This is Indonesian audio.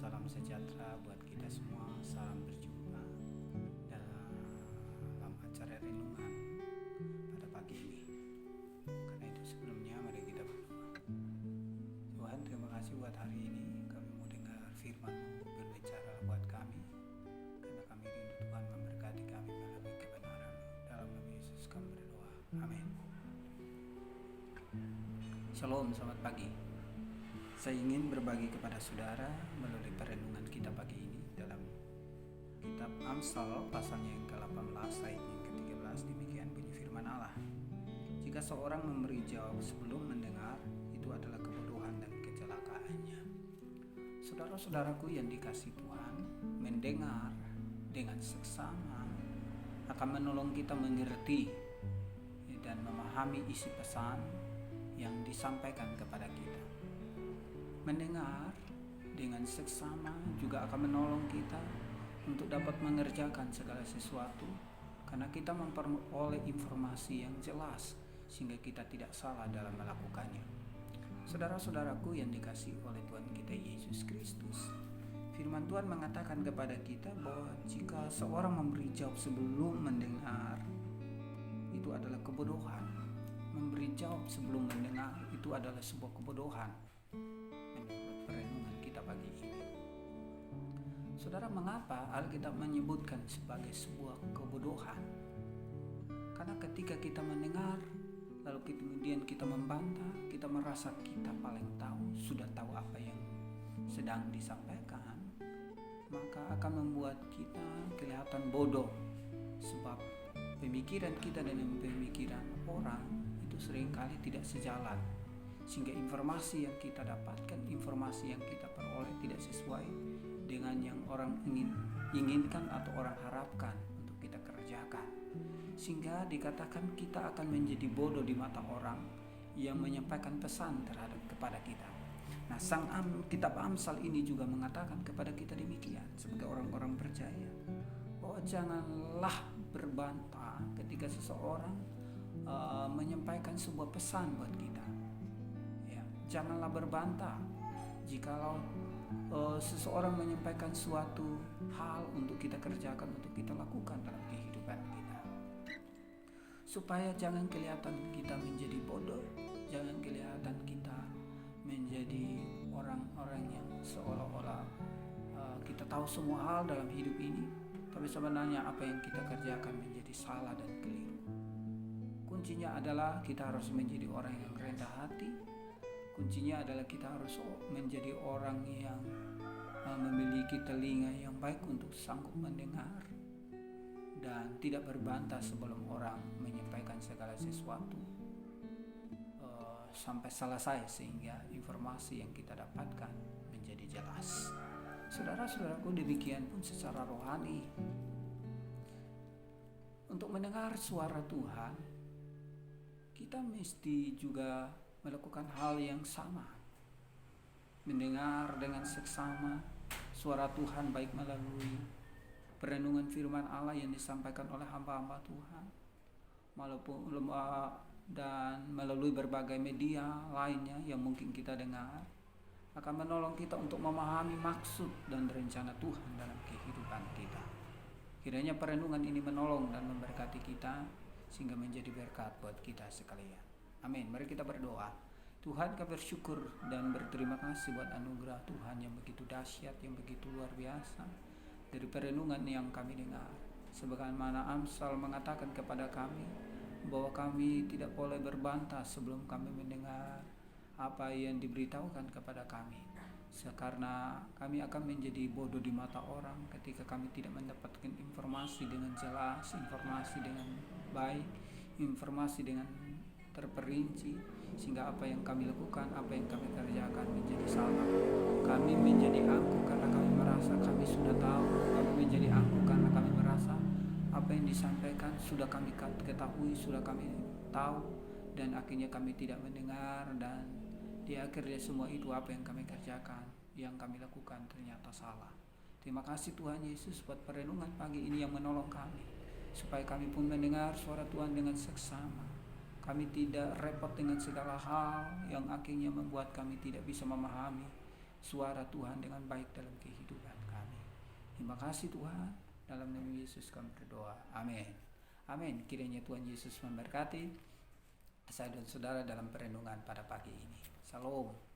Salam sejahtera buat kita semua. Salam berjumpa dalam acara renungan pada pagi ini. Karena itu sebelumnya mari kita berdoa. Tuhan, terima kasih buat hari ini. Kami mau dengar firman-Mu, berbicara buat kami. Karena kami rindu Tuhan memberkati kami melalui kebenaran. Dalam nama Yesus kami berdoa. Amin. Shalom, selamat pagi. Saya ingin berbagi kepada saudara melalui perenungan kita pagi ini dalam kitab Amsal pasalnya yang ke-18 ayat yang ke-13. Demikian bunyi firman Allah. Jika seorang memberi jawab sebelum mendengar, itu adalah kebodohan dan kecelakaannya. Saudara-saudaraku yang dikasihi Tuhan, mendengar dengan seksama akan menolong kita mengerti dan memahami isi pesan yang disampaikan kepada kita. Mendengar dengan seksama juga akan menolong kita untuk dapat mengerjakan segala sesuatu karena kita memperoleh informasi yang jelas sehingga kita tidak salah dalam melakukannya. Saudara-saudaraku yang dikasihi oleh Tuhan kita Yesus Kristus, firman Tuhan mengatakan kepada kita bahwa jika seorang memberi jawab sebelum mendengar, itu adalah kebodohan. Memberi jawab sebelum mendengar itu adalah sebuah kebodohan. Menurut perenungan kita pagi ini, saudara, mengapa Alkitab menyebutkan sebagai sebuah kebodohan? Karena ketika kita mendengar lalu kemudian kita membantah, kita merasa kita paling tahu, sudah tahu apa yang sedang disampaikan, maka akan membuat kita kelihatan bodoh. Sebab pemikiran kita dengan pemikiran orang itu seringkali tidak sejalan, sehingga informasi yang kita dapatkan, informasi yang kita peroleh tidak sesuai dengan yang orang inginkan atau orang harapkan untuk kita kerjakan, sehingga dikatakan kita akan menjadi bodoh di mata orang yang menyampaikan pesan kepada kita. Nah, kitab Amsal ini juga mengatakan kepada kita demikian sebagai orang-orang percaya, bahwa janganlah berbantah ketika seseorang menyampaikan sebuah pesan buat kita. Janganlah berbantah jikalau seseorang menyampaikan suatu hal untuk kita kerjakan, untuk kita lakukan dalam kehidupan kita. Supaya jangan kelihatan kita menjadi bodoh, jangan kelihatan kita menjadi orang-orang yang seolah-olah kita tahu semua hal dalam hidup ini, tapi sebenarnya apa yang kita kerjakan menjadi salah dan keliru. Kuncinya adalah kita harus menjadi orang yang rendah hati. Kuncinya adalah kita harus menjadi orang yang memiliki telinga yang baik untuk sanggup mendengar dan tidak berbantah sebelum orang menyampaikan segala sesuatu sampai selesai, sehingga informasi yang kita dapatkan menjadi jelas. Saudara-saudaraku, demikian pun secara rohani. Untuk mendengar suara Tuhan, kita mesti juga melakukan hal yang sama. Mendengar dengan seksama suara Tuhan, baik melalui perenungan firman Allah yang disampaikan oleh hamba-hamba Tuhan, dan melalui berbagai media lainnya yang mungkin kita dengar, akan menolong kita untuk memahami maksud dan rencana Tuhan dalam kehidupan kita. Kiranya perenungan ini menolong dan memberkati kita sehingga menjadi berkat buat kita sekalian. Amin. Mari kita berdoa. Tuhan, kami bersyukur dan berterima kasih buat anugerah Tuhan yang begitu dahsyat, yang begitu luar biasa dari perenungan yang kami dengar. Sebagaimana Amsal mengatakan kepada kami bahwa kami tidak boleh berbantah sebelum kami mendengar apa yang diberitahukan kepada kami, karena kami akan menjadi bodoh di mata orang ketika kami tidak mendapatkan informasi dengan jelas, informasi dengan baik, informasi dengan terperinci, sehingga apa yang kami lakukan, apa yang kami kerjakan menjadi salah. Kami menjadi angkuh karena kami merasa kami sudah tahu. Kami menjadi angkuh karena kami merasa apa yang disampaikan sudah kami ketahui, sudah kami tahu, dan akhirnya kami tidak mendengar, dan di akhirnya semua itu apa yang kami kerjakan, yang kami lakukan ternyata salah. Terima kasih Tuhan Yesus buat perenungan pagi ini yang menolong kami, supaya kami pun mendengar suara Tuhan dengan seksama. Kami tidak repot dengan segala hal yang akhirnya membuat kami tidak bisa memahami suara Tuhan dengan baik dalam kehidupan kami. Terima kasih Tuhan, dalam nama Yesus kami berdoa, amin. Amin. Kiranya Tuhan Yesus memberkati saya dan saudara dalam perenungan pada pagi ini. Salam.